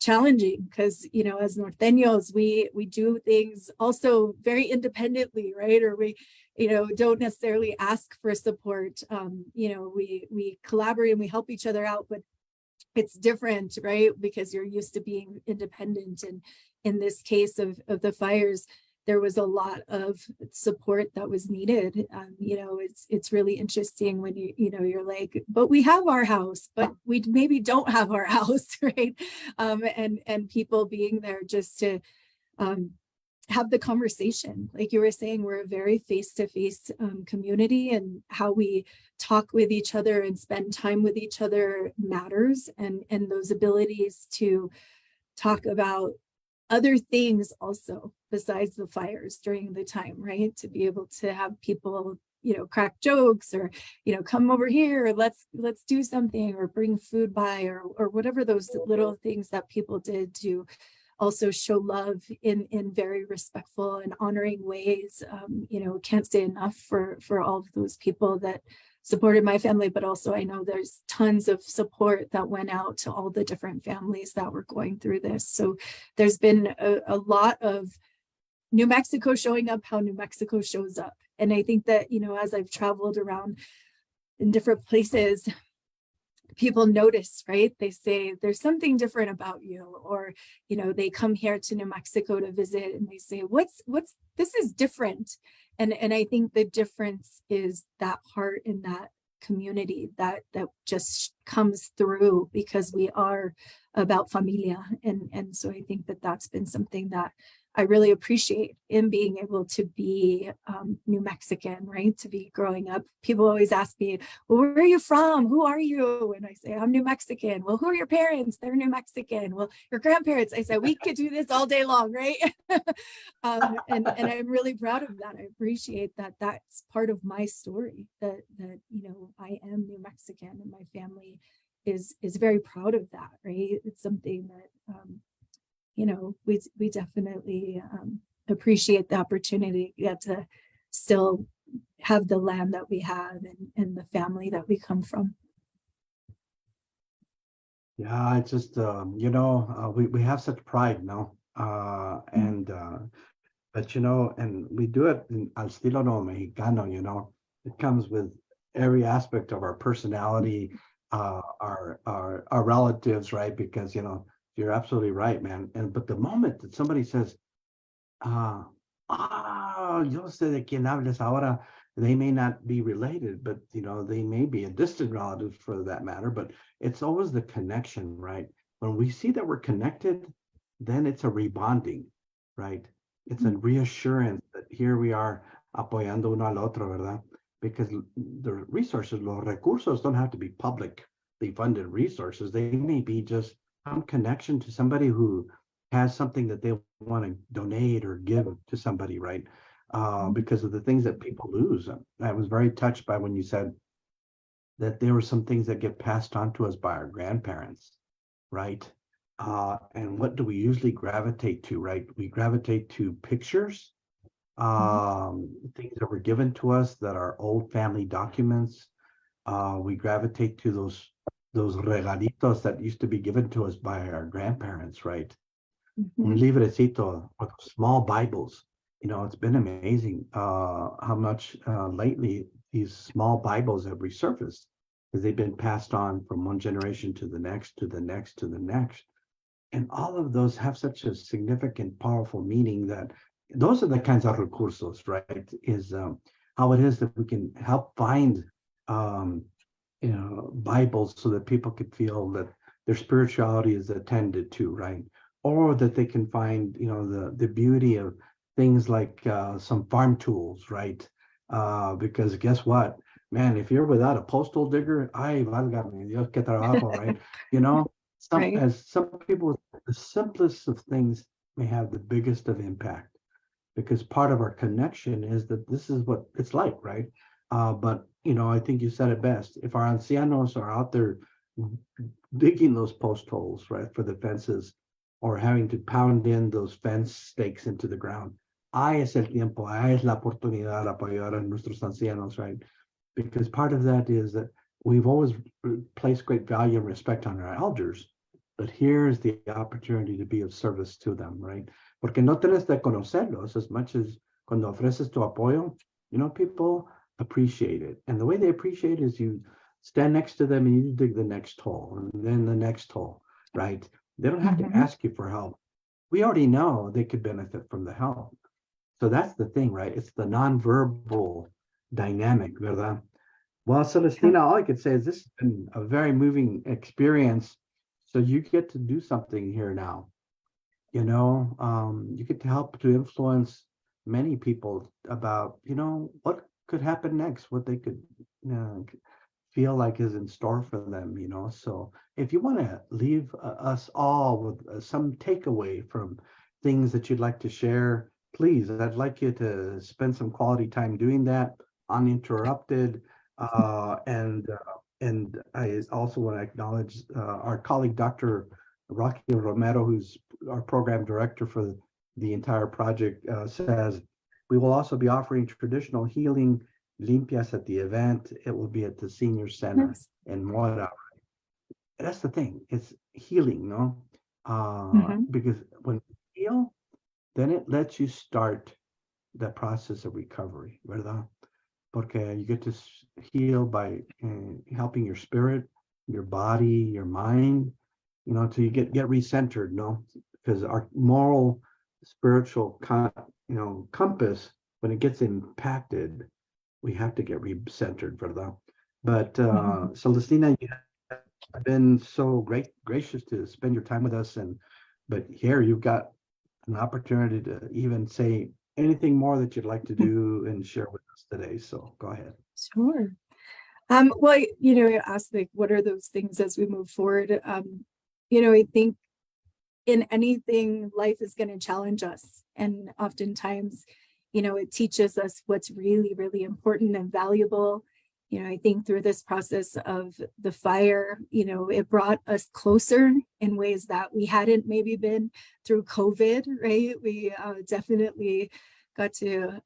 challenging because, as Norteños, we do things also very independently, right? Or we, don't necessarily ask for support. We collaborate and we help each other out, but it's different, right? Because you're used to being independent. And in this case of the fires, there was a lot of support that was needed. It's really interesting when you're like, but we have our house, but we maybe don't have our house, right? And people being there just to have the conversation. Like you were saying, we're a very face-to-face community, and how we talk with each other and spend time with each other matters. And those abilities to talk about other things also besides the fires during the time, right? To be able to have people, crack jokes, or, come over here, or let's do something, or bring food by, or whatever those little things that people did to also show love in very respectful and honoring ways. Can't say enough for all of those people that supported my family, but also I know there's tons of support that went out to all the different families that were going through this. So there's been a lot of New Mexico showing up how New Mexico shows up. And I think that, as I've traveled around in different places, people notice, right? They say there's something different about you, or, they come here to New Mexico to visit and they say, what's this is different. And I think the difference is that heart in that community that just comes through, because we are about familia. And so I think that that's been something that I really appreciate in being able to be New Mexican, right? To be growing up. People always ask me, well, where are you from? Who are you? And I say, I'm New Mexican. Well, who are your parents? They're New Mexican. Well, your grandparents. I said, we could do this all day long, right? And I'm really proud of that. I appreciate that. That's part of my story, that I am New Mexican, and my family is very proud of that, right? It's something that we definitely appreciate the opportunity to get to still have the land that we have, and the family that we come from. Yeah, it's just we have such pride, no, but and we do it in al estilo no mexicano. It comes with every aspect of our personality, our relatives, right? Because you're absolutely right, man. But the moment that somebody says, yo sé de quién hables ahora, they may not be related, but they may be a distant relative for that matter, but it's always the connection, right? When we see that we're connected, then it's a rebonding, right? It's a reassurance that here we are apoyando uno al otro, ¿verdad? Because the resources, los recursos, don't have to be publicly funded resources. They may be just some connection to somebody who has something that they want to donate or give to somebody, right? Because of the things that people lose. I was very touched by when you said that there were some things that get passed on to us by our grandparents, right? And what do we usually gravitate to, right? We gravitate to pictures, things that were given to us that are old family documents. We gravitate to those regalitos that used to be given to us by our grandparents, right? Un librecito, or small Bibles. It's been amazing how much lately these small Bibles have resurfaced, because they've been passed on from one generation to the next, to the next, to the next. And all of those have such a significant, powerful meaning that those are the kinds of recursos, right? Is how it is that we can help find Bibles so that people could feel that their spirituality is attended to, right? Or that they can find, the beauty of things like some farm tools, right? Because guess what, man, if you're without a postal digger, ay, válgame Dios, qué trabajo, right? Right. As some people, the simplest of things may have the biggest of impact, because part of our connection is that this is what it's like, right? But I think you said it best. If our ancianos are out there digging those post holes, right, for the fences, or having to pound in those fence stakes into the ground, ahí es el tiempo, ahí es la oportunidad de apoyar a nuestros ancianos, right? Because part of that is that we've always placed great value and respect on our elders, but here's the opportunity to be of service to them, right? Porque no tienes de conocerlos as much as cuando ofreces tu apoyo, people appreciate it. And the way they appreciate it is you stand next to them and you dig the next hole, and then the next hole, right? They don't have to ask you for help. We already know they could benefit from the help. So that's the thing, right? It's the nonverbal dynamic, ¿verdad? Well, Celestina, all I could say is this has been a very moving experience. So you get to do something here now. You get to help to influence many people about, what could happen next, what they could feel like is in store for them, So if you want to leave us all with some takeaway from things that you'd like to share, please, I'd like you to spend some quality time doing that uninterrupted. And I also want to acknowledge our colleague, Dr. Rocky Romero, who's our program director for the entire project, says we will also be offering traditional healing limpias at the event. It will be at the senior center Yes. in Mora. That's the thing, it's healing, no? Mhm. Because when you heal, then it lets you start the process of recovery, ¿verdad? Porque you get to heal by helping your spirit, your body, your mind, till you get recentered, no? Because our moral, spiritual, compass, when it gets impacted, we have to get recentered, ¿verdad? But Mhm. Celestina, you have been so gracious to spend your time with us, but here you've got an opportunity to even say anything more that you'd like to do and share with us today. So go ahead. Sure. Well, you asked like, what are those things as we move forward? I think in anything, life is going to challenge us. And oftentimes, it teaches us what's really, really important and valuable. I think through this process of the fire, it brought us closer in ways that we hadn't maybe been through COVID, right? We definitely got to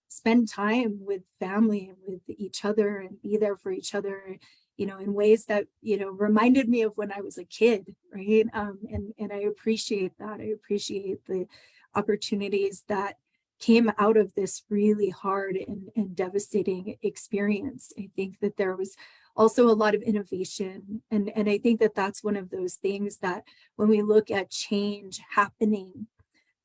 spend time with family and with each other and be there for each other, in ways that, reminded me of when I was a kid, right? And I appreciate that. I appreciate the opportunities that came out of this really hard and devastating experience. I think that there was also a lot of innovation. And I think that that's one of those things that when we look at change happening,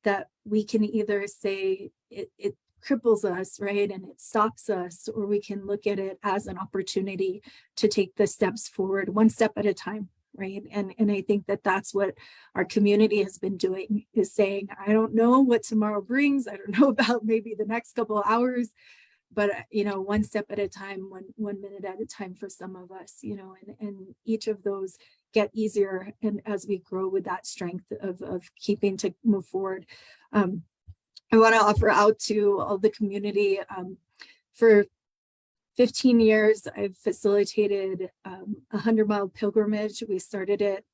that we can either say it cripples us, right? And it stops us, or we can look at it as an opportunity to take the steps forward, one step at a time, right? And I think that that's what our community has been doing, is saying, I don't know what tomorrow brings. I don't know about maybe the next couple of hours, but one step at a time, one minute at a time for some of us, and each of those get easier, and as we grow with that strength of keeping to move forward. I want to offer out to all the community. For 15 years, I've facilitated a 100-mile pilgrimage. We started it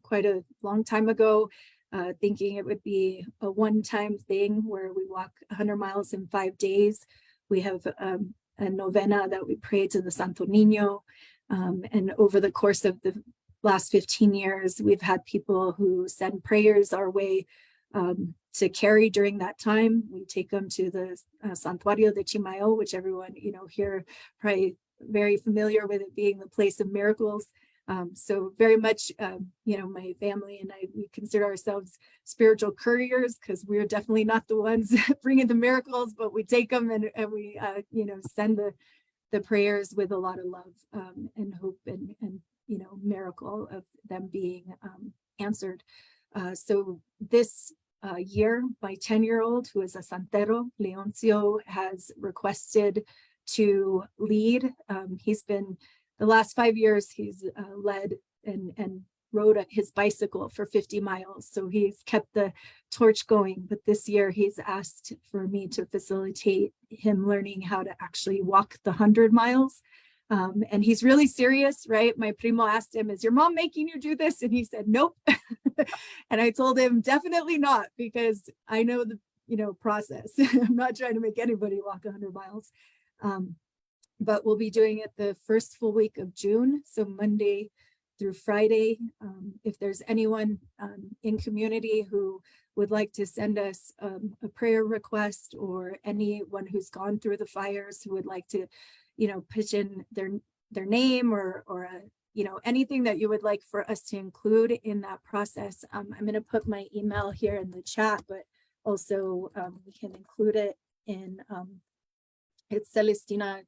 quite a long time ago, thinking it would be a one-time thing where we walk 100 miles in 5 days. We have a novena that we pray to the Santo Niño. And over the course of the last 15 years, we've had people who send prayers our way to carry during that time. We take them to the Santuario de Chimayo, which everyone, here probably very familiar with it being the place of miracles. So very much, my family and I, we consider ourselves spiritual couriers, because we're definitely not the ones bringing the miracles, but we take them and we, send the prayers with a lot of love and hope and miracle of them being answered. So this year, my 10-year-old, who is a Santero, Leoncio, has requested to lead. He's been, the last 5 years, he's led and rode his bicycle for 50 miles. So he's kept the torch going. But this year, he's asked for me to facilitate him learning how to actually walk the 100 miles. And he's really serious, right? My primo asked him, is your mom making you do this? And he said, nope. And I told him, definitely not, because I know the, process. I'm not trying to make anybody walk 100 miles. But we'll be doing it the first full week of June. So Monday through Friday. If there's anyone in community who would like to send us a prayer request, or anyone who's gone through the fires who would like to, pitch in their name or anything that you would like for us to include in that process. I'm going to put my email here in the chat, but also we can include it in, it's Celestina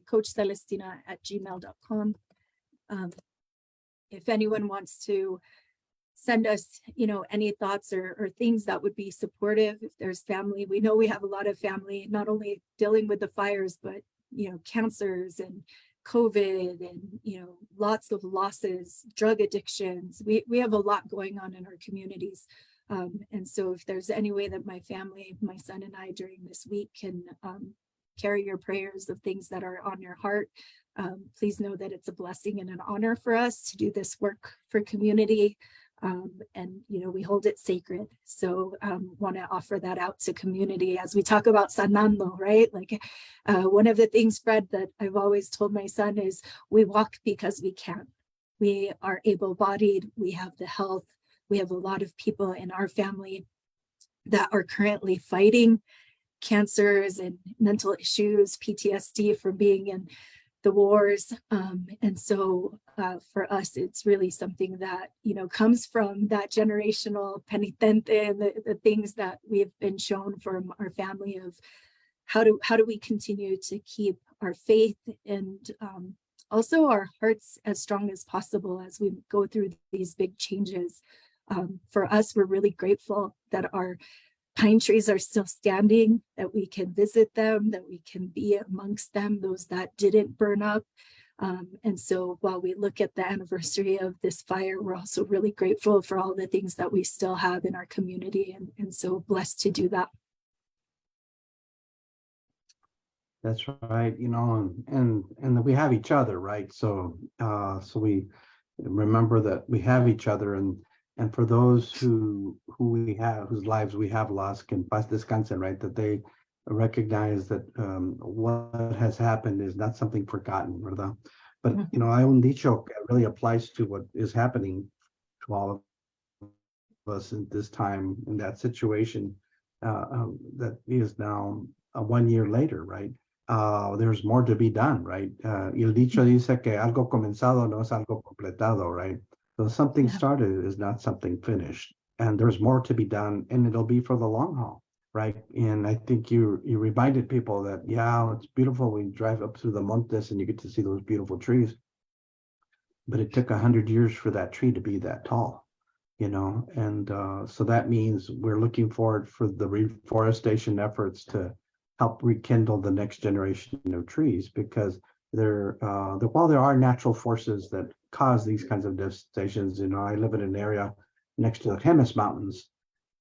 Coach Celestina at gmail.com. If anyone wants to send us, any thoughts or things that would be supportive, if there's family, we know we have a lot of family, not only dealing with the fires, but, cancers and COVID and, lots of losses, drug addictions. We have a lot going on in our communities. And so if there's any way that my family, my son and I during this week can carry your prayers of things that are on your heart, please know that it's a blessing and an honor for us to do this work for community. And, you know, we hold it sacred. So want to offer that out to community as we talk about sanando, right? Like one of the things, Fred, that I've always told my son is we walk because we can. We are able-bodied, we have the health, we have a lot of people in our family that are currently fighting cancers and mental issues, PTSD from being in the wars. And so for us, it's really something that, you know, comes from that generational penitente and the things that we've been shown from our family of how do we continue to keep our faith and also our hearts as strong as possible as we go through these big changes. For us, we're really grateful that our pine trees are still standing, that we can visit them, that we can be amongst them, those that didn't burn up. And so while we look at the anniversary of this fire, we're also really grateful for all the things that we still have in our community, and so blessed to do that. That's right, you know, and we have each other, right? So so we remember that we have each other, and for those who we have, whose lives we have lost, can paz descansen, right? That they recognize that what has happened is not something forgotten, ¿verdad? But you know, hay un dicho que really applies to what is happening to all of us in this time, in that situation that is now 1 year later, right? There's more to be done, right? Y el dicho dice que algo comenzado no es algo completado, right? So something started is not something finished, and there's more to be done, and it'll be for the long haul, right? And I think you reminded people that, yeah, it's beautiful. We drive up through the montes and you get to see those beautiful trees, but it took 100 years for that tree to be that tall, you know? And so that means we're looking forward for the reforestation efforts to help rekindle the next generation of trees, because while there are natural forces that cause these kinds of devastations, you know, I live in an area next to the Jemez Mountains,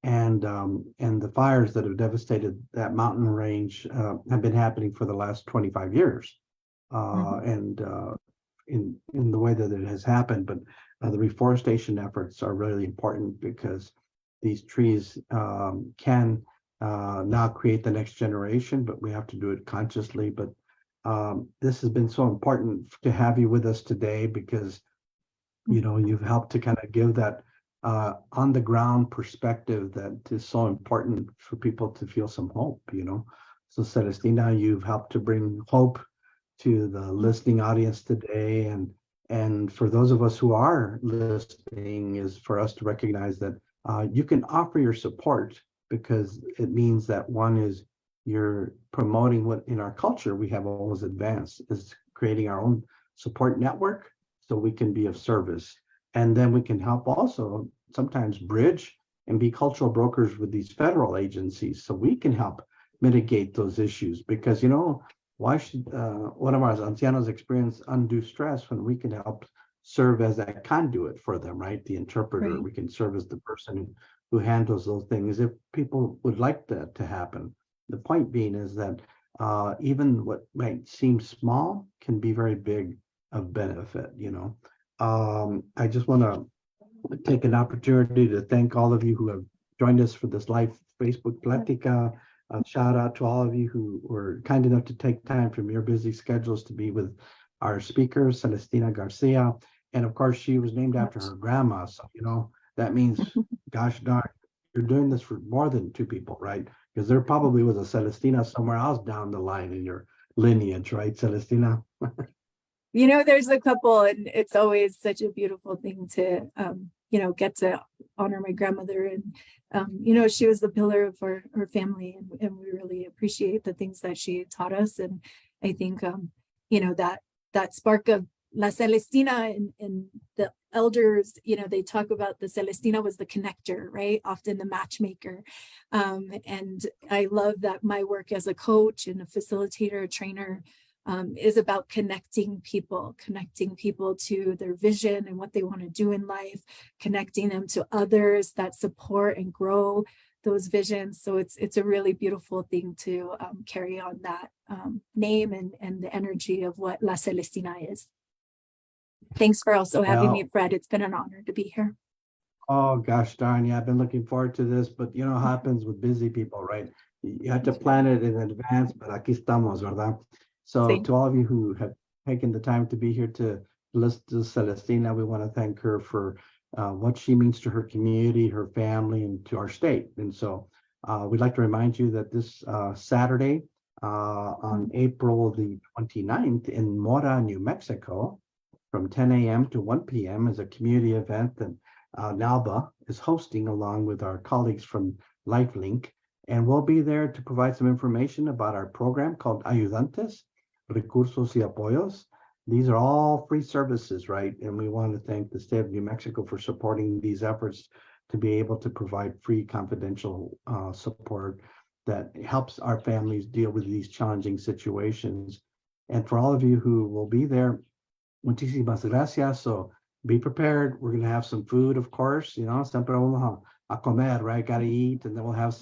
and the fires that have devastated that mountain range have been happening for the last 25 years, and in the way that it has happened. But the reforestation efforts are really important, because these trees can now create the next generation, but we have to do it consciously. But this has been so important to have you with us today, because you know, you've helped to kind of give that on the ground perspective that is so important for people to feel some hope, you know. So Celestina, you've helped to bring hope to the listening audience today, and for those of us who are listening, is for us to recognize that you can offer your support, because it means that one is you're promoting what in our culture we have always advanced, is creating our own support network so we can be of service. And then we can help also sometimes bridge and be cultural brokers with these federal agencies, so we can help mitigate those issues. Because, you know, why should one of our ancianos experience undue stress when we can help serve as that conduit for them, right? The interpreter. Right. We can serve as the person who handles those things if people would like that to happen. The point being is that even what might seem small can be very big of benefit, you know. I just want to take an opportunity to thank all of you who have joined us for this live Facebook Plática. Shout out to all of you who were kind enough to take time from your busy schedules to be with our speaker, Celestina Garcia. And of course, she was named after her grandma. So, you know, that means, gosh darn, you're doing this for more than two people, right? Because there probably was a Celestina somewhere else down the line in your lineage, right, Celestina? You know, there's a couple, and it's always such a beautiful thing to, you know, get to honor my grandmother. And, you know, she was the pillar of our family, and we really appreciate the things that she taught us. And I think, you know, that spark of La Celestina and the elders, you know, they talk about the Celestina was the connector, right? Often the matchmaker. And I love that my work as a coach and a facilitator, a trainer, is about connecting people to their vision and what they want to do in life, connecting them to others that support and grow those visions. So it's a really beautiful thing to carry on that name and the energy of what La Celestina is. Thanks for also having me, Fred. It's been an honor to be here. Oh gosh darn, yeah, I've been looking forward to this, but you know what happens with busy people, right? You have to plan it in advance, but aquí estamos, ¿verdad? So to all of you who have taken the time to be here to listen to Celestina, we want to thank her for what she means to her community, her family, and to our state. And so we'd like to remind you that this Saturday on April the 29th in Mora, New Mexico, from 10 a.m. to 1 p.m. is a community event that NALBA is hosting along with our colleagues from LifeLink. And we'll be there to provide some information about our program called Ayudantes, Recursos y Apoyos. These are all free services, right? And we want to thank the state of New Mexico for supporting these efforts to be able to provide free confidential support that helps our families deal with these challenging situations. And for all of you who will be there, muchísimas gracias. So be prepared. We're going to have some food, of course, you know, siempre vamos a comer, right? Got to eat. And then we'll have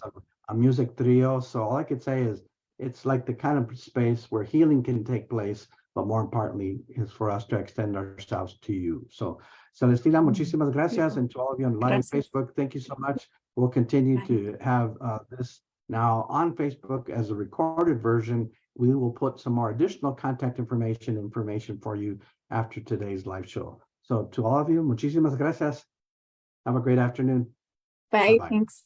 a music trio. So all I could say is it's like the kind of space where healing can take place, but more importantly is for us to extend ourselves to you. So Celestina, muchísimas gracias. And to all of you on live Facebook, thank you so much. We'll continue to have this now on Facebook as a recorded version. We will put some more additional contact information for you after today's live show. So to all of you, muchísimas gracias. Have a great afternoon. Bye. Thanks.